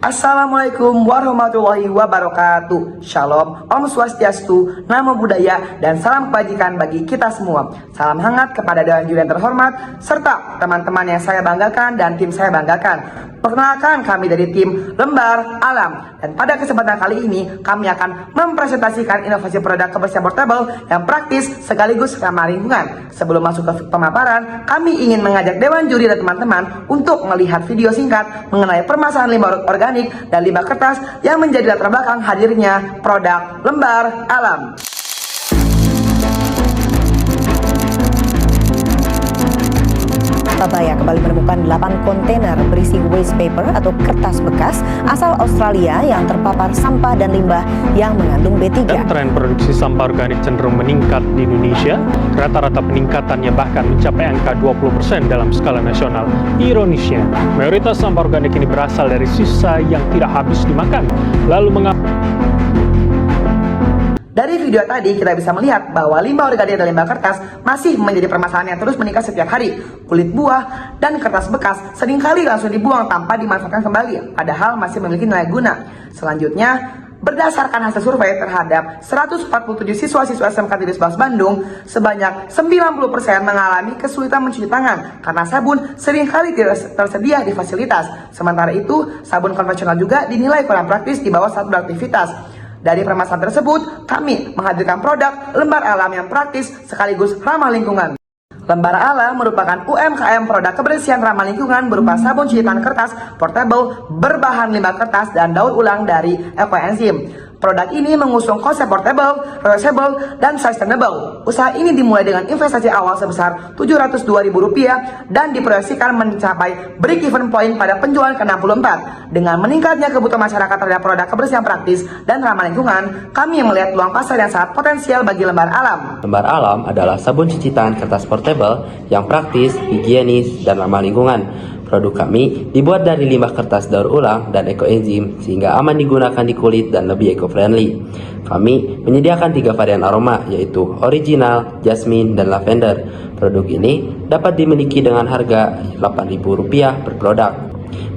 Assalamualaikum warahmatullahi wabarakatuh. Shalom, Om Swastiastu, Namo Buddhaya, dan salam kebajikan bagi kita semua. Salam hangat kepada Dewan Juri yang terhormat, serta teman-teman yang saya banggakan dan tim saya banggakan. Perkenalkan, kami dari tim Lembar Alam. Dan pada kesempatan kali ini, kami akan mempresentasikan inovasi produk kebersihan portable yang praktis sekaligus ramah lingkungan. Sebelum masuk ke pemaparan, kami ingin mengajak Dewan Juri dan teman-teman untuk melihat video singkat mengenai permasalahan limbah organik dan limbah kertas yang menjadi latar belakang hadirnya produk Lembar Alam. Surabaya kembali menemukan 8 kontainer berisi waste paper atau kertas bekas asal Australia yang terpapar sampah dan limbah yang mengandung B3. Dan tren produksi sampah organik cenderung meningkat di Indonesia. Rata-rata peningkatannya bahkan mencapai angka 20% dalam skala nasional. Ironisnya, mayoritas sampah organik ini berasal dari sisa yang tidak habis dimakan. Lalu Dari video tadi kita bisa melihat bahwa limbah organik dan limbah kertas masih menjadi permasalahan yang terus meningkat setiap hari. Kulit buah dan kertas bekas seringkali langsung dibuang tanpa dimanfaatkan kembali, padahal masih memiliki nilai guna. Selanjutnya, berdasarkan hasil survei terhadap 147 siswa-siswa SMK Negeri 11 Bandung, sebanyak 90% mengalami kesulitan mencuci tangan karena sabun seringkali tidak tersedia di fasilitas. Sementara itu, sabun konvensional juga dinilai kurang praktis di bawah saat beraktivitas. Dari permasalahan tersebut, kami menghadirkan produk Lembar Alam yang praktis sekaligus ramah lingkungan. Lembar Alam merupakan UMKM produk kebersihan ramah lingkungan berupa sabun cuci tangan kertas portable berbahan limbah kertas dan daur ulang dari ekoenzim. Produk ini mengusung konsep portable, reusable, dan sustainable. Usaha ini dimulai dengan investasi awal sebesar Rp702.000 dan diproyeksikan mencapai break-even point pada penjualan ke-64. Dengan meningkatnya kebutuhan masyarakat terhadap produk kebersihan praktis dan ramah lingkungan, kami melihat peluang pasar yang sangat potensial bagi Lembar Alam. Lembar Alam adalah sabun cuci tangan kertas portable yang praktis, higienis, dan ramah lingkungan. Produk kami dibuat dari limbah kertas daur ulang dan ekoenzim sehingga aman digunakan di kulit dan lebih eco-friendly. Kami menyediakan 3 varian aroma yaitu original, jasmine, dan lavender. Produk ini dapat dimiliki dengan harga Rp8.000 per produk.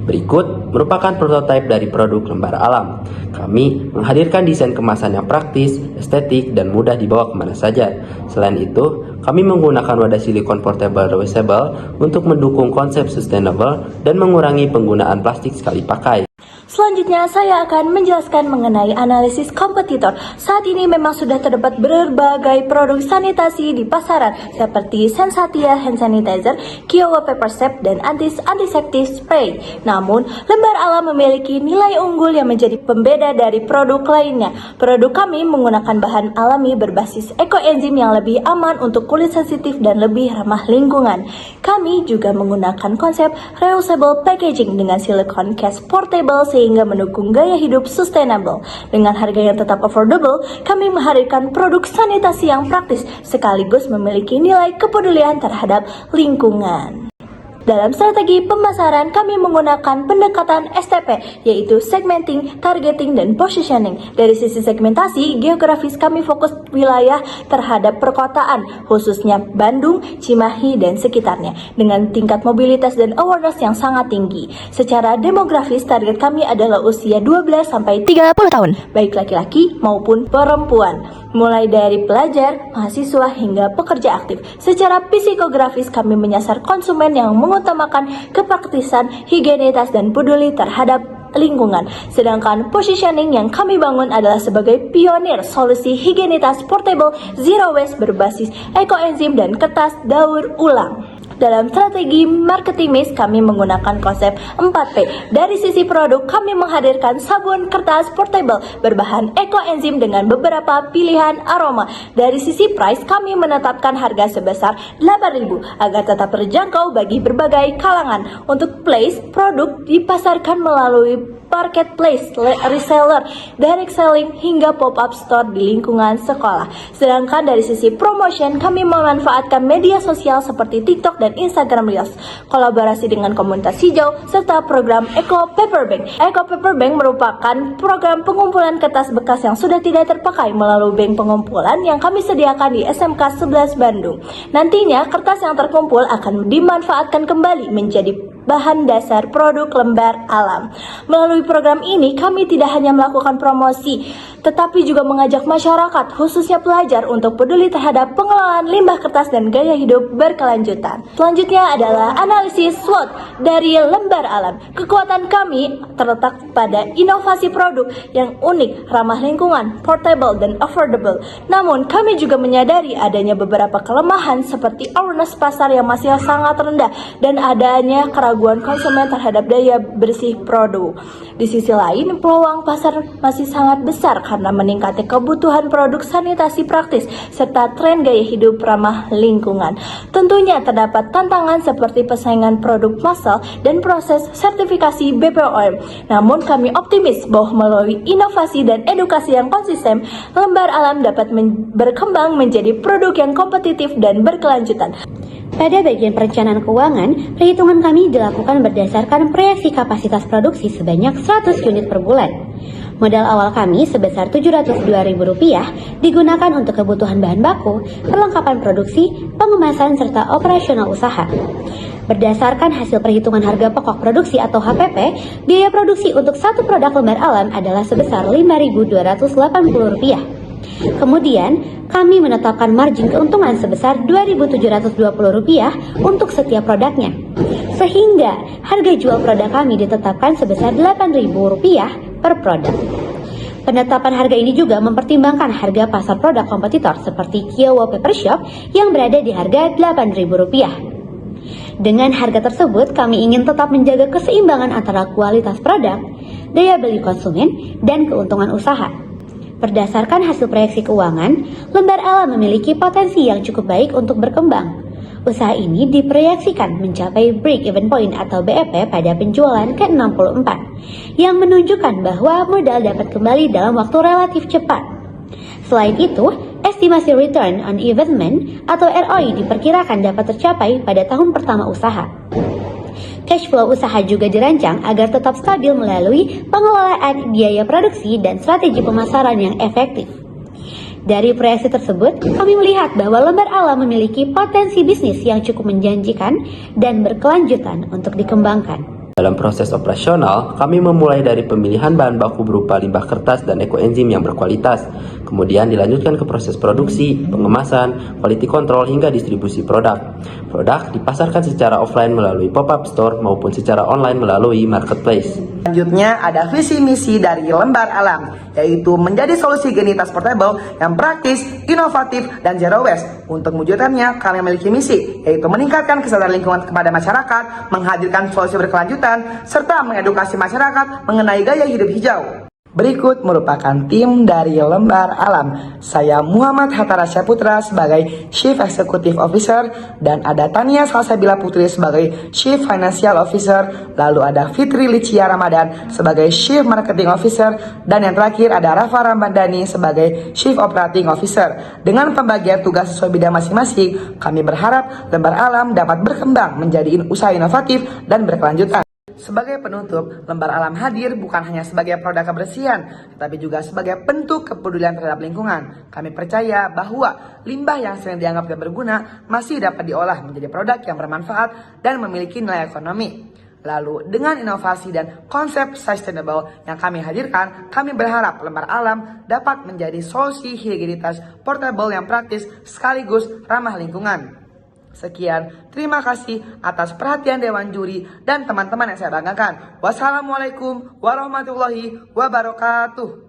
Berikut merupakan prototipe dari produk Lembar Alam. Kami menghadirkan desain kemasan yang praktis, estetik, dan mudah dibawa kemana saja. Selain itu, kami menggunakan wadah silikon portable reusable untuk mendukung konsep sustainable dan mengurangi penggunaan plastik sekali pakai. Selanjutnya, saya akan menjelaskan mengenai analisis kompetitor. Saat ini memang sudah terdapat berbagai produk sanitasi di pasaran seperti Sensatia Hand Sanitizer, Kiowa Paper Step, dan Antiseptic Spray. Namun, Lembar Alam memiliki nilai unggul yang menjadi pembeda dari produk lainnya. Produk kami menggunakan bahan alami berbasis ekoenzim yang lebih aman untuk kulit sensitif dan lebih ramah lingkungan. Kami juga menggunakan konsep reusable packaging dengan silicone case portable sehingga mendukung gaya hidup sustainable. Dengan harga yang tetap affordable, kami menghadirkan produk sanitasi yang praktis sekaligus memiliki nilai kepedulian terhadap lingkungan. Dalam strategi pemasaran, kami menggunakan pendekatan STP, yaitu segmenting, targeting, dan positioning. Dari sisi segmentasi, geografis kami fokus wilayah terhadap perkotaan, khususnya Bandung, Cimahi, dan sekitarnya, dengan tingkat mobilitas dan awareness yang sangat tinggi. Secara demografis, target kami adalah usia 12-30 tahun, baik laki-laki maupun perempuan, mulai dari pelajar, mahasiswa, hingga pekerja aktif. Secara psikografis, kami menyasar konsumen yang mengutamakan kepraktisan, higienitas, dan peduli terhadap lingkungan. Sedangkan positioning yang kami bangun adalah sebagai pionir solusi higienitas portable zero waste berbasis ekoenzim dan kertas daur ulang. Dalam strategi marketing mix, kami menggunakan konsep 4P. Dari sisi produk, kami menghadirkan sabun kertas portable berbahan ekoenzim dengan beberapa pilihan aroma. Dari sisi price, kami menetapkan harga sebesar Rp8.000 agar tetap terjangkau bagi berbagai kalangan. Untuk place, produk dipasarkan melalui marketplace, reseller, direct selling, hingga pop-up store di lingkungan sekolah. Sedangkan dari sisi promotion, kami memanfaatkan media sosial seperti TikTok dan Instagram Reels, kolaborasi dengan komunitas hijau, serta program Eco Paper Bank. Eco Paper Bank merupakan program pengumpulan kertas bekas yang sudah tidak terpakai melalui bank pengumpulan yang kami sediakan di SMK 11 Bandung. Nantinya, kertas yang terkumpul akan dimanfaatkan kembali menjadi bahan dasar produk lembar alam. Melalui program ini, kami tidak hanya melakukan promosi, tetapi juga mengajak masyarakat, khususnya pelajar, untuk peduli terhadap pengelolaan limbah kertas dan gaya hidup berkelanjutan. Selanjutnya adalah analisis SWOT dari lembar alam. Kekuatan kami terletak pada inovasi produk yang unik, ramah lingkungan, portable, dan affordable. Namun, kami juga menyadari adanya beberapa kelemahan seperti awareness pasar yang masih sangat rendah dan adanya keraguan konsumen terhadap daya bersih produk. Di sisi lain, peluang pasar masih sangat besar karena meningkatnya kebutuhan produk sanitasi praktis serta tren gaya hidup ramah lingkungan. Tentunya terdapat tantangan seperti persaingan produk massal dan proses sertifikasi BPOM. Namun kami optimis bahwa melalui inovasi dan edukasi yang konsisten, lembar alam dapat berkembang menjadi produk yang kompetitif dan berkelanjutan. Pada bagian perencanaan keuangan, perhitungan kami dilakukan berdasarkan proyeksi kapasitas produksi sebanyak 100 unit per bulan. Modal awal kami sebesar Rp702.000 digunakan untuk kebutuhan bahan baku, perlengkapan produksi, pengemasan, serta operasional usaha. Berdasarkan hasil perhitungan harga pokok produksi atau HPP, biaya produksi untuk satu produk lembar alam adalah sebesar Rp5.280. Kemudian, kami menetapkan margin keuntungan sebesar Rp2.720 untuk setiap produknya. Sehingga harga jual produk kami ditetapkan sebesar Rp8.000 per produk. Penetapan harga ini juga mempertimbangkan harga pasar produk kompetitor seperti Kiowo Paper Shop yang berada di harga Rp8.000. Dengan harga tersebut, kami ingin tetap menjaga keseimbangan antara kualitas produk, daya beli konsumen, dan keuntungan usaha. Berdasarkan hasil proyeksi keuangan, lembar alam memiliki potensi yang cukup baik untuk berkembang. Usaha ini diproyeksikan mencapai break-even point atau BEP pada penjualan ke-64, yang menunjukkan bahwa modal dapat kembali dalam waktu relatif cepat. Selain itu, estimasi return on investment atau ROI diperkirakan dapat tercapai pada tahun pertama usaha. Cash flow usaha juga dirancang agar tetap stabil melalui pengelolaan biaya produksi dan strategi pemasaran yang efektif. Dari proyeksi tersebut, kami melihat bahwa lembar alam memiliki potensi bisnis yang cukup menjanjikan dan berkelanjutan untuk dikembangkan. Dalam proses operasional, kami memulai dari pemilihan bahan baku berupa limbah kertas dan ekoenzim yang berkualitas, kemudian dilanjutkan ke proses produksi, pengemasan, quality control hingga distribusi produk. Produk dipasarkan secara offline melalui pop-up store maupun secara online melalui marketplace. Selanjutnya ada visi misi dari lembar alam, yaitu menjadi solusi genitas portable yang praktis, inovatif, dan zero waste. Untuk mewujudkannya, kami memiliki misi, yaitu meningkatkan kesadaran lingkungan kepada masyarakat, menghadirkan solusi berkelanjutan, serta mengedukasi masyarakat mengenai gaya hidup hijau. Berikut merupakan tim dari lembar alam. Saya Muhammad Hatta Rasya Putra sebagai Chief Executive Officer, dan ada Tania Salsabila Putri sebagai Chief Financial Officer, lalu ada Fitri Licia Ramadan sebagai Chief Marketing Officer, dan yang terakhir ada Rafa Ramadhani sebagai Chief Operating Officer. Dengan pembagian tugas sesuai bidang masing-masing, kami berharap lembar alam dapat berkembang menjadi usaha inovatif dan berkelanjutan. Sebagai penutup, lembar alam hadir bukan hanya sebagai produk kebersihan, tetapi juga sebagai bentuk kepedulian terhadap lingkungan. Kami percaya bahwa limbah yang sering dianggap tidak berguna masih dapat diolah menjadi produk yang bermanfaat dan memiliki nilai ekonomi. Lalu, dengan inovasi dan konsep sustainable yang kami hadirkan, kami berharap lembar alam dapat menjadi solusi higienitas portable yang praktis sekaligus ramah lingkungan. Sekian, terima kasih atas perhatian Dewan Juri dan teman-teman yang saya banggakan. Wassalamualaikum warahmatullahi wabarakatuh.